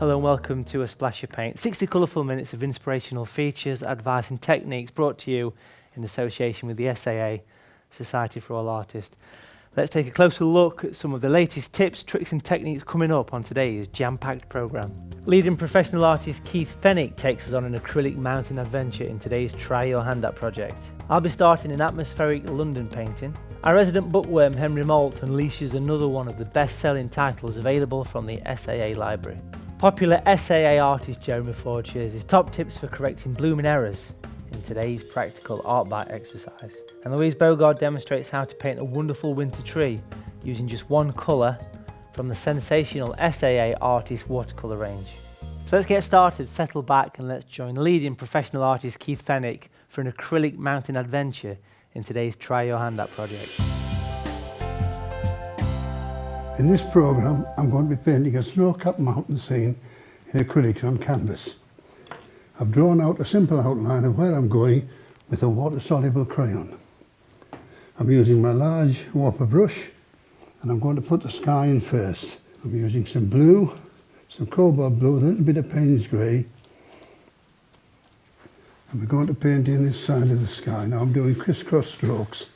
Hello and welcome to A Splash of Paint, 60 colourful minutes of inspirational features, advice and techniques brought to you in association with the SAA, Society for All Artists. Let's take a closer look at some of the latest tips, tricks and techniques coming up on today's jam-packed programme. Leading professional artist Keith Fennick takes us on an acrylic mountain adventure in today's Try Your Hand At project. I'll be starting an atmospheric London painting. Our resident bookworm Henry Malt unleashes another one of the best-selling titles available from the SAA library. Popular SAA artist Jeremy Ford shares his top tips for correcting blooming errors in today's practical art bite exercise. And Louise Bogard demonstrates how to paint a wonderful winter tree using just one colour from the sensational SAA artist watercolour range. So let's get started, settle back and let's join leading professional artist Keith Fennick for an acrylic mountain adventure in today's Try Your Hand At project. In this programme, I'm going to be painting a snow-capped mountain scene in acrylics on canvas. I've drawn out a simple outline of where I'm going with a water-soluble crayon. I'm using my large Whopper brush and I'm going to put the sky in first. I'm using some blue, some cobalt blue, a little bit of Payne's grey, and we're going to paint in this side of the sky. Now I'm doing crisscross strokes.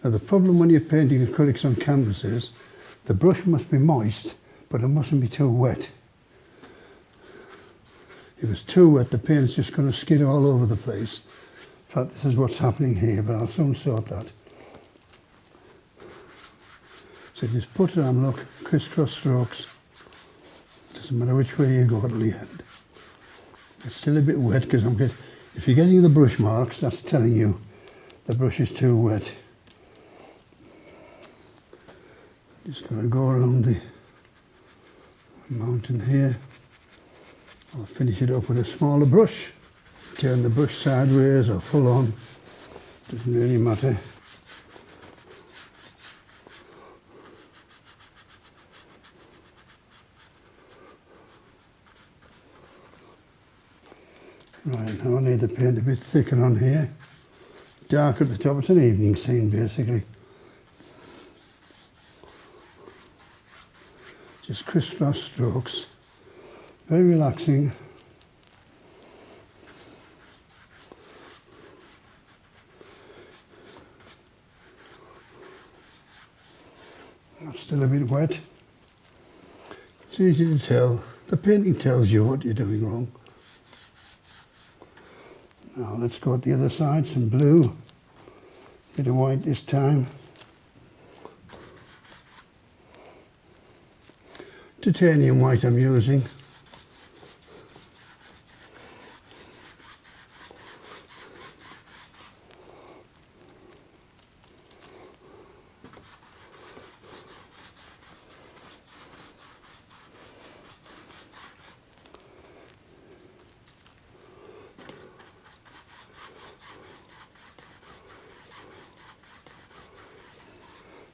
Now the problem when you're painting acrylics on canvas is the brush must be moist, but it mustn't be too wet. If it's too wet, the paint's just going to skid all over the place. In fact, this is what's happening here, but I'll soon sort that. So just put it on, look, crisscross strokes. Doesn't matter which way you go, it'll end. It's still a bit wet because if you're getting the brush marks, that's telling you the brush is too wet. Just going to go around the mountain here. I'll finish it up with a smaller brush. Turn the brush sideways or full on, doesn't really matter. Right, now I need to paint a bit thicker on here. Dark at the top, it's an evening scene basically. Just crisscross strokes, very relaxing. That's still a bit wet. It's easy to tell. The painting tells you what you're doing wrong. Now let's go at the other side, some blue, bit of white this time. Titanium white I'm using.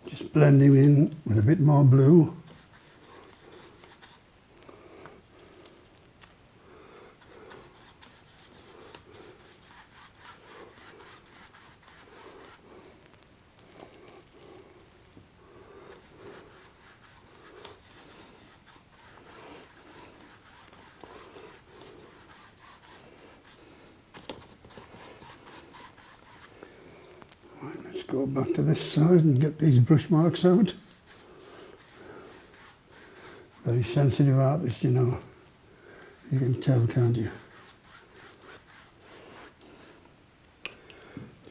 Just blending in with a bit more blue. Let's go back to this side and get these brush marks out. Very sensitive artist, you know. You can tell, can't you?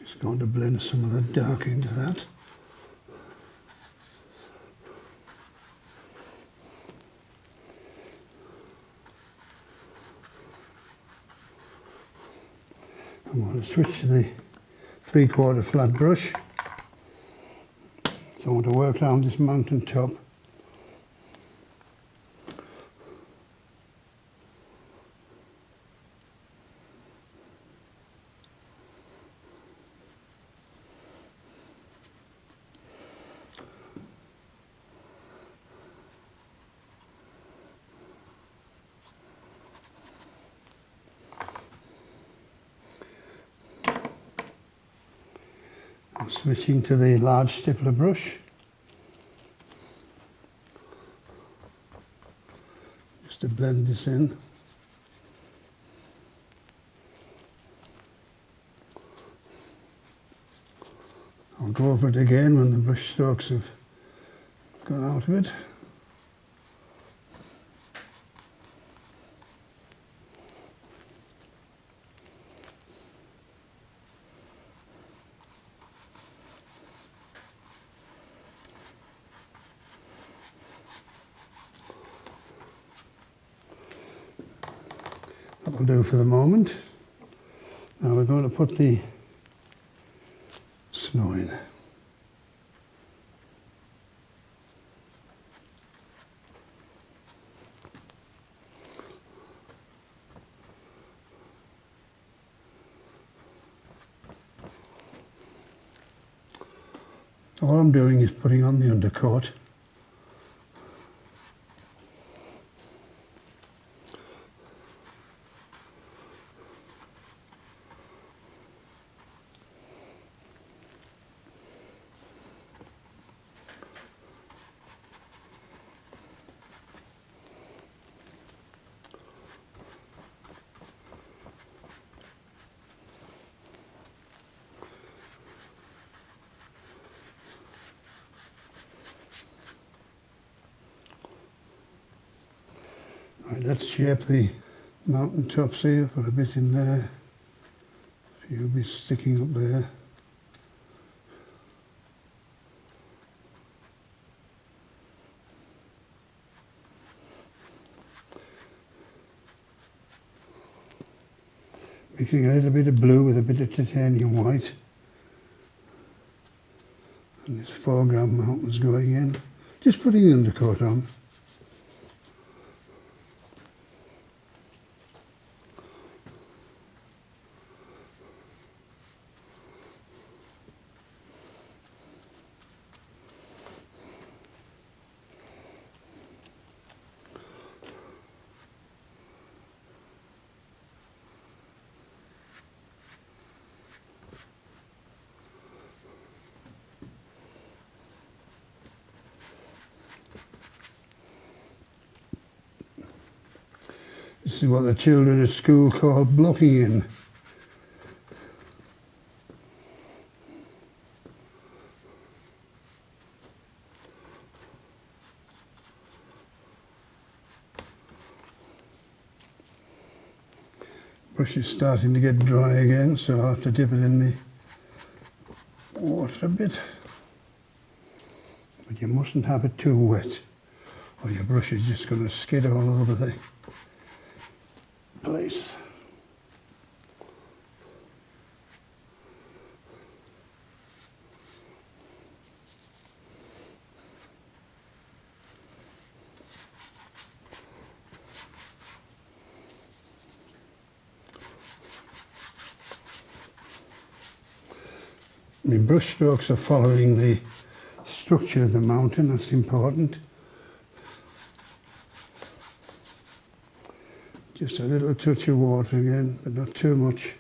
Just going to blend some of the dark into that. I'm going to switch to the 3/4 flat brush. So I want to work around this mountain top. I'm switching to the large stippler brush. Just to blend this in. I'll go over it again when the brush strokes have gone out of it. That will do for the moment. Now we're going to put the snow in. All I'm doing is putting on the undercoat. Right, let's shape the mountain tops here. Put a bit in there, a few bits sticking up there. Mixing a little bit of blue with a bit of titanium white. And this foreground mountains going in. Just putting the undercoat on. This is what the children at school call blocking in. Brush is starting to get dry again, so I'll have to dip it in the water a bit. But you mustn't have it too wet, or your brush is just going to skid all over the place. My brush strokes are following the structure of the mountain, that's important. Just a little touch of water again, but not too much.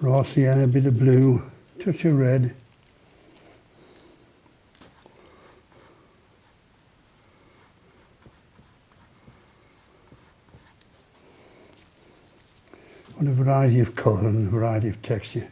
Raw sienna, a bit of blue, touch of red. And a variety of colour and a variety of texture.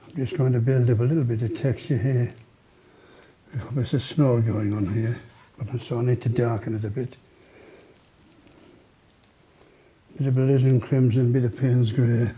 I'm just going to build up a little bit of texture here. There's a snow going on here, but so I need to darken it a bit. Bit of alizarin crimson, bit of Payne's grey.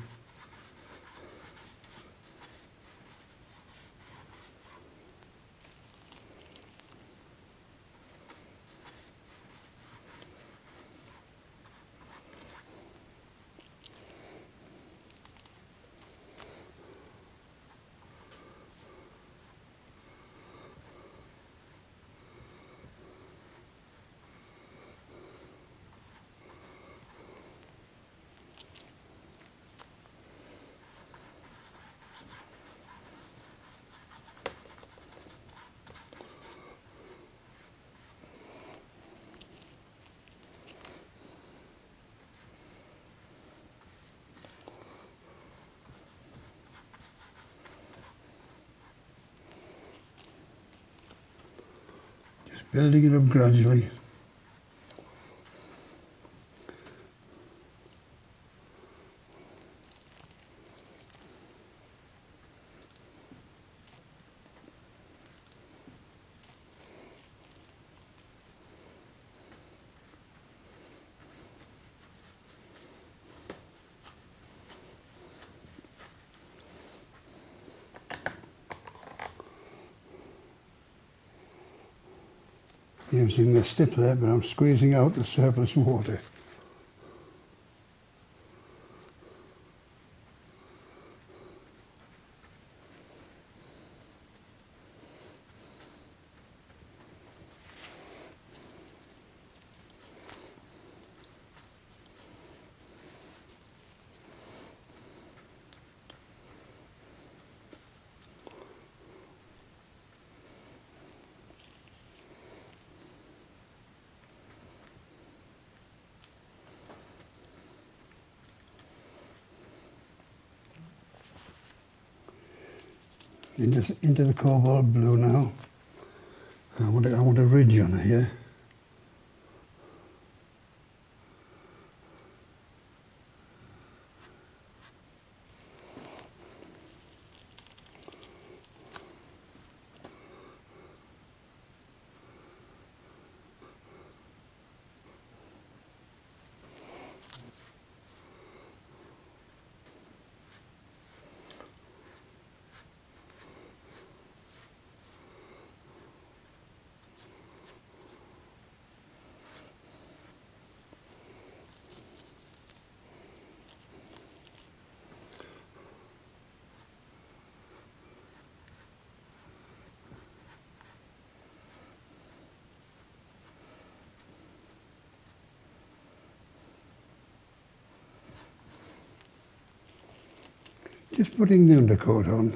building it up gradually. Using the stippler, but I'm squeezing out the surplus water. Into the cobalt blue now. I want a ridge on it here. Just putting the undercoat on.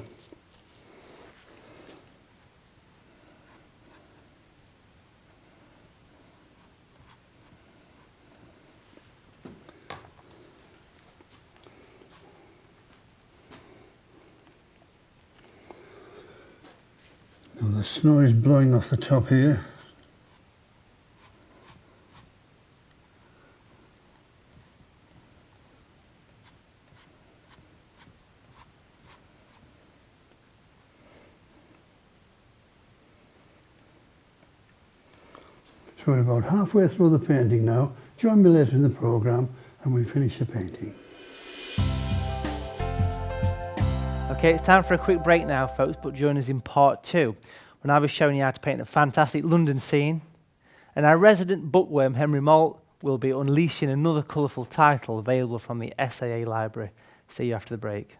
Now the snow is blowing off the top here. So we're about halfway through the painting now. Join me later in the programme and we finish the painting. Okay, it's time for a quick break now, folks, but join us in part 2, when I'll be showing you how to paint a fantastic London scene, and our resident bookworm, Henry Malt, will be unleashing another colourful title available from the SAA library. See you after the break.